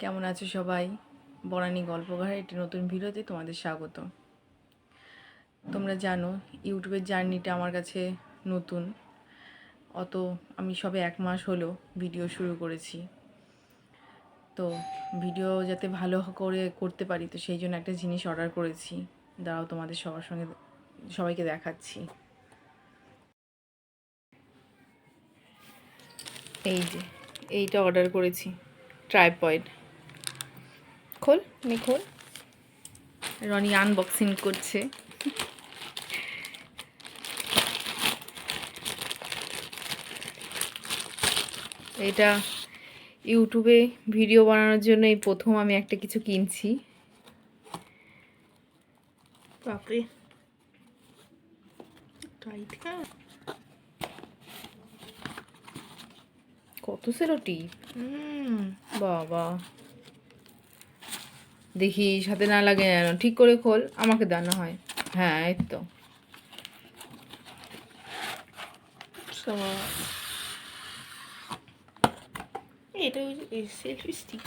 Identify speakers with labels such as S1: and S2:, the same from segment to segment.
S1: কেমন আছো সবাই? বনানী গল্পঘরে একটি নতুন ভিডিওতে তোমাদের স্বাগত। তোমরা জানো ইউটিউবের জার্নিটা আমার কাছে নতুন। আমি সবে 1 মাস হলো ভিডিও শুরু করেছি। তো ভিডিও যাতে ভালো করে করতে পারি, তো সেই জন্য একটা জিনিস অর্ডার করেছি। দাঁড়াও, তোমাদের সবাইকে দেখাচ্ছি। এই যে এইটা অর্ডার করেছি, ট্রাইপড। খোল, খোল। রনি আনবক্সিং করছে। এটা ইউটিউবে ভিডিও বানানোর জন্য এই প্রথম আমি একটা কিছু কিনছি।
S2: বাপরে,
S1: কত সেরোটি! বাবা, দেখি সাথে না লাগে যেন। ঠিক করে খোল, আমাকে দানা হয়। হ্যাঁ, এই তো।
S2: এটা সেলফি স্টিক।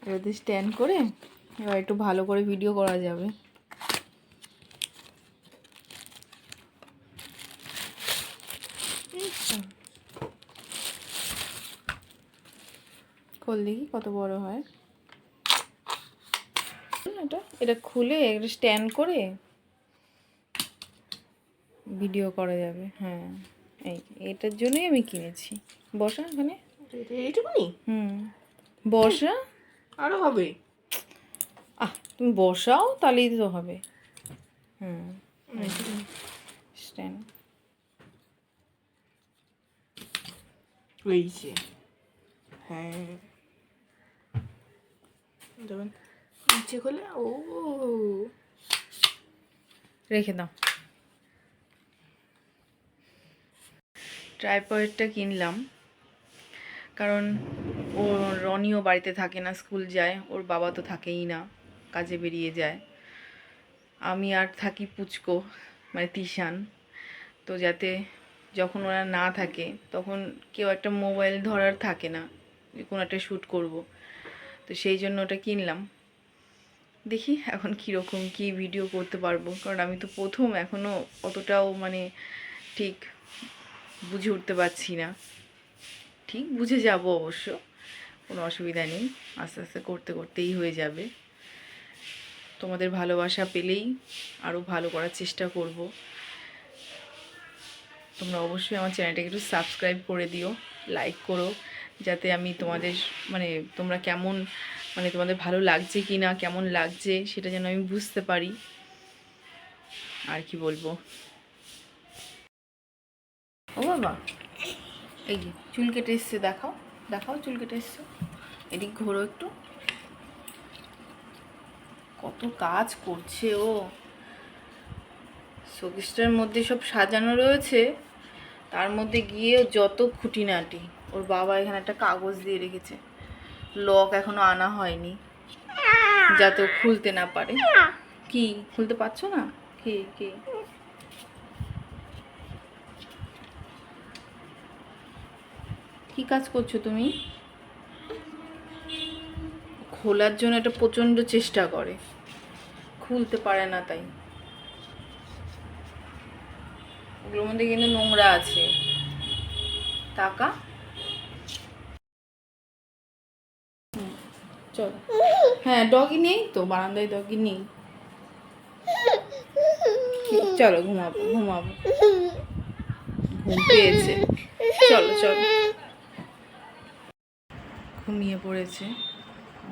S1: এবারে স্ট্যান্ড করে এবার একটু ভালো করে ভিডিও করা যাবে। খোল দেখি কত বড় হয়। এটা খুলে একটা স্ট্যান্ড করে ভিডিও করা যাবে। হ্যাঁ, এটার জন্যই আমি কিনেছি। বসা এখানে।
S2: এইটুকুনি?
S1: বসা।
S2: আরো হবে।
S1: তুমি বসাও, তাহলেই তো হবে। স্ট্যান্ড
S2: হয়েছে। হ্যাঁ, দেখুন নিচে খোলে। ও,
S1: রেখে দাও। ট্রাইপডটা কিনলাম কারণ রনিও বাড়িতে থাকে না, স্কুল যায়। ওর বাবা তো থাকেই না, কাজে বেরিয়ে যায়। আমি আর থাকি পুচকো, মানে তিশান। তো যাতে যখন ওরা না থাকে তখন কেউ একটা মোবাইল ধরার থাকে না, কোনো একটা শ্যুট করব। তো সেই জন্য ওটা কিনলাম। দেখি এখন কীরকম কী ভিডিও করতে পারবো, কারণ আমি তো প্রথম, এখনও অতটাও ঠিক বুঝে উঠতে পারছি না। ঠিক বুঝে যাব অবশ্য, কোনো অসুবিধা নেই। আস্তে আস্তে করতে করতেই হয়ে যাবে। তোমাদের ভালোবাসা পেলেই আরও ভালো করার চেষ্টা করব। তোমরা অবশ্যই আমার চ্যানেলটাকে একটু সাবস্ক্রাইব করে দিও, লাইক করো, যাতে আমি তোমাদের তোমরা কেমন তোমাদের ভালো লাগছে কি না, কেমন লাগছে সেটা যেন আমি বুঝতে পারি। আর কি বলবো। ও বাবা, এই যে চুল কেটে এসছে। দেখাও দেখাও, চুল কেটে এসছে। এদিক ঘোরো একটু। কত কাজ করছে ও। শোকেসটার মধ্যে সব সাজানো রয়েছে, তার মধ্যে গিয়ে যত খুঁটিনাটি। ওর বাবা এখানে একটা কাগজ দিয়ে রেখেছে, লক এখনো আনা হয়নি, যাতে ও খুলতে না পারে। কি খুলতে পারছো না? কি কি কি কাজ করছো তুমি? খোলার জন্য এটা প্রচণ্ড চেষ্টা করে, খুলতে পারে না। তাই ওগুলোর মধ্যে কিন্তু নোংরা আছে। টাকা চলো। হ্যাঁ, ডগি নেই তো, বারান্দায় ডগি নেই। চলো ঘুমাবো, ঘুমাবো, ঘুম পেয়েছে। চলো চলো। ঘুমিয়ে পড়েছে।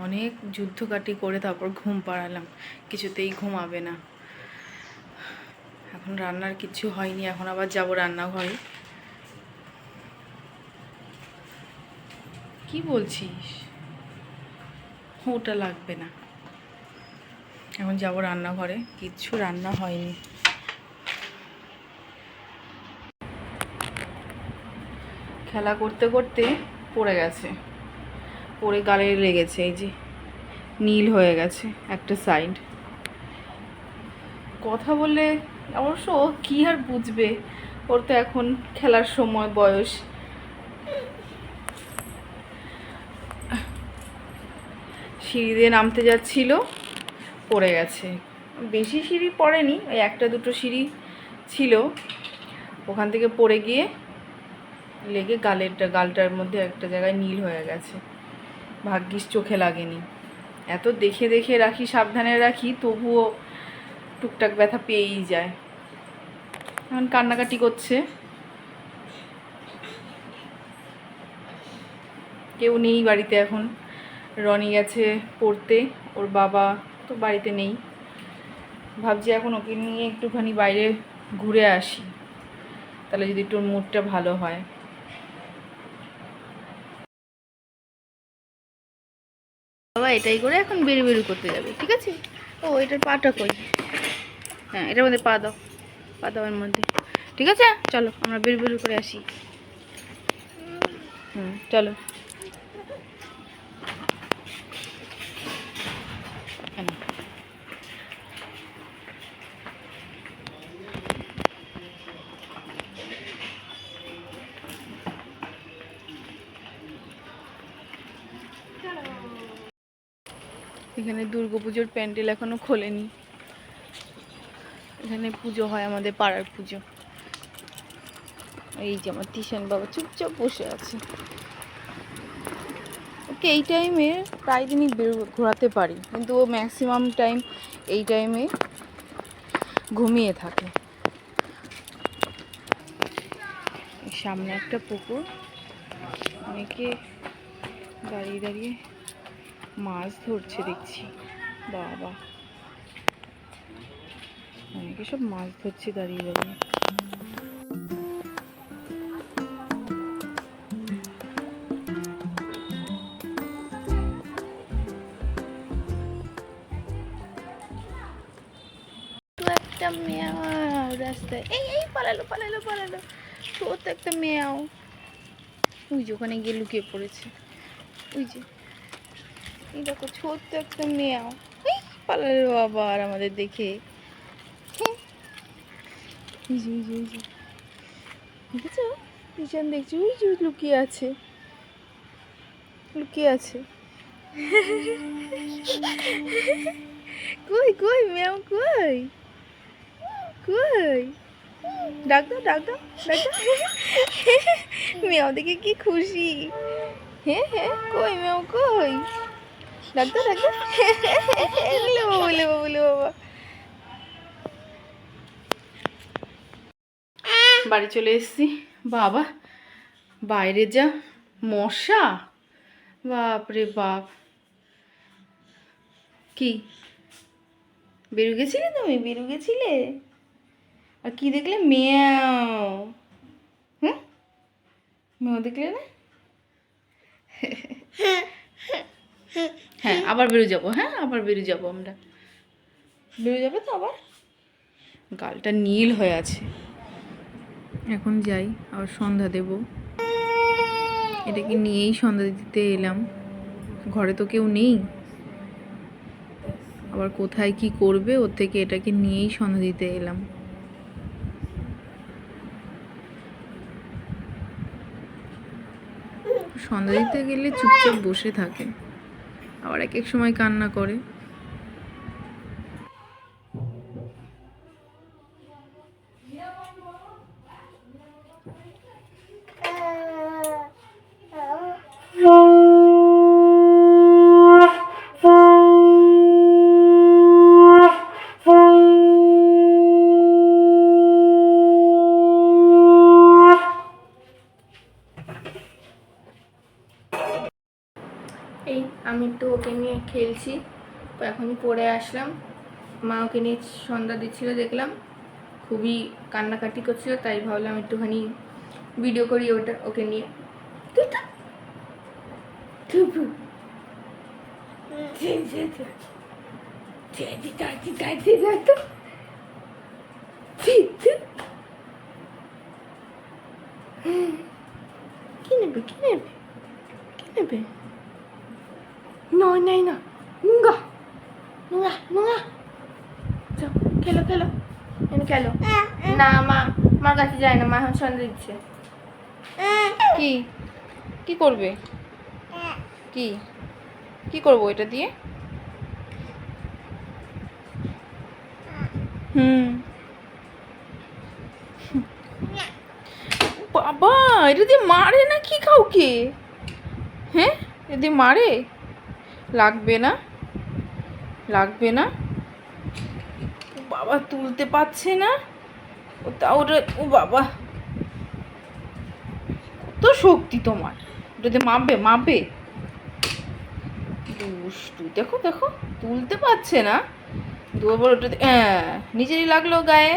S1: অনেক যুদ্ধকাটি করে তারপর ঘুম পাড়ালাম, কিছুতেই ঘুমাবে না। এখন রান্নার কিছু হয়নি, এখন আবার যাব রান্নাঘরে। কি বলছিস? ওটা লাগবে না। এখন যাব রান্নাঘরে, কিচ্ছু রান্না হয়নি। খেলা করতে করতে পড়ে গেছে, পড়ে গালে লেগেছে। এই যে নীল হয়ে গেছে একটা সাইড। কথা বললে অবশ্য ও কী আর বুঝবে, ওর তো এখন খেলার সময় বয়স। সিঁড়ি দিয়ে নামতে যাচ্ছিল, পড়ে গেছে। বেশি সিঁড়ি পড়েনি, ওই একটা দুটো সিঁড়ি ছিল, ওখান থেকে পড়ে গিয়ে লেগে গালটার মধ্যে একটা জায়গায় নীল হয়ে গেছে। ভাগ্যিস চোখে লাগেনি। এত দেখে দেখে রাখি, সাবধানে রাখি, তবুও টুকটাক ব্যথা পেয়েই যায়। এখন কান্নাকাটি করছে, কেউ নেই বাড়িতে এখন। রনি গেছে পড়তে, ওর বাবা তো বাড়িতে নেই। ভাবছি এখন ওকে নিয়ে একটুখানি বাইরে ঘুরে আসি, তাহলে যদি একটু মুডটা ভালো হয়। বাবা এটাই করে এখন বেরু বেরু করতে যাবে, ঠিক আছে? ও এটার পাটা কই? হ্যাঁ, এটার মধ্যে পা দাও, পা দাও এর মধ্যে, ঠিক আছে? চলো আমরা বেরু বেরু করে আসি। চলো। এখানে দুর্গাপুজোর প্যান্ডেল এখনো খোলেনি। এখানে পুজো হয়, আমাদের পাড়ার পুজো। এই যে আমার তিশান বাবা চুপচাপ বসে আছে। ওকে এই টাইমে প্রায় দিনই ঘোরাতে পারি, কিন্তু ও ম্যাক্সিমাম টাইম এই টাইমে ঘুমিয়ে থাকে। সামনে একটা পুকুর, অনেকে দাঁড়িয়ে দাঁড়িয়ে মাছ ধরছে দেখছি। বাবা, অনেকে সব মাছ ধরছে দাঁড়িয়ে দাঁড়িয়ে। একটা মেয়াও রাস্তায়, এই এই পালালো পালালো পালালো, ছোট্ট একটা মেয়াও। ওই যে ওখানে গিয়ে লুকিয়ে পড়েছে, ওই যে এই দেখো ছোট্ট একটা মেয়াও, এই পালালো আবার আমাদের দেখে। দেখেছো পিছন দেখছি, ওই যে লুকিয়ে আছে, লুকিয়ে আছে। কই কই মেয়াও কই, কই? ডাক দাও ডাক দাও ডাক দাও। মেয়াও দেখে কি খুশি। হ্যাঁ হ্যাঁ, কই মেয়াও কই? ডাক দাও ডাক দাও। বলে বাবা বলে বাবা। বাড়ি চলে এসেছি। বাবা বাইরে যা মশা, বাপ রে বাপ। কি বেরু গেছিলে তুমি? বেরু গেছিলে? আর কি দেখলে? মেয়াও। হ্যাঁ, মেয়াও দেখলে না? হ্যাঁ, আবার বেরো যাবো। হ্যাঁ, আবার বেরো যাবো আমরা। বেরো যাবে তো আবার? গালটা নীল হয়ে আছে। এখন যাই, আবার সন্ধ্যা দেব। এটাকে নিয়েই সন্ধ্যা দিতে এলাম। ঘরে তো কেউ নেই, আবার কোথায় কি করবে, ওর থেকে এটাকে নিয়েই সন্ধ্যা দিতে এলাম। সন্ধ্যা দিতে গেলে চুপচাপ বসে থাকে, আবার এক এক সময় কান্না করে।
S2: এই আমি একটু ওকে নিয়ে খেলছি, তো এখনই পড়ে আসলাম। মা ওকে নিয়ে সন্ধ্যা দিচ্ছিল, দেখলাম খুবই কান্নাকাটি করছিল, তাই ভাবলাম একটুখানি ভিডিও করি ওটা ওকে নিয়ে। কি নেবে কি নেবে কি নেবে? নয় নাই না, নুঙ্গা নুঙ্গা নুঙ্গা। খেলো খেলো, এনে তুমি খেলো। না মা, মার কাছে যায় না, মা এখন সন্ধ্যা দিচ্ছে।
S1: কি কি করবে? কি কি করবো এটা দিয়ে? হুম, বাবা এটা দিয়ে মারে না কি কাউকে? হ্যাঁ, এটা দিয়ে মারে? লাগবে না, লাগবে না। ও বাবা তুলতে পারছে না। ও তা ওটা, ও বাবা কত শক্তি তোমার! ওটাতে মাপবে, মাপবে। দুষ্টু, দেখো দেখো তুলতে পারছে না। দুবার ওটাতে, হ্যাঁ নিজেরই লাগলো গায়ে।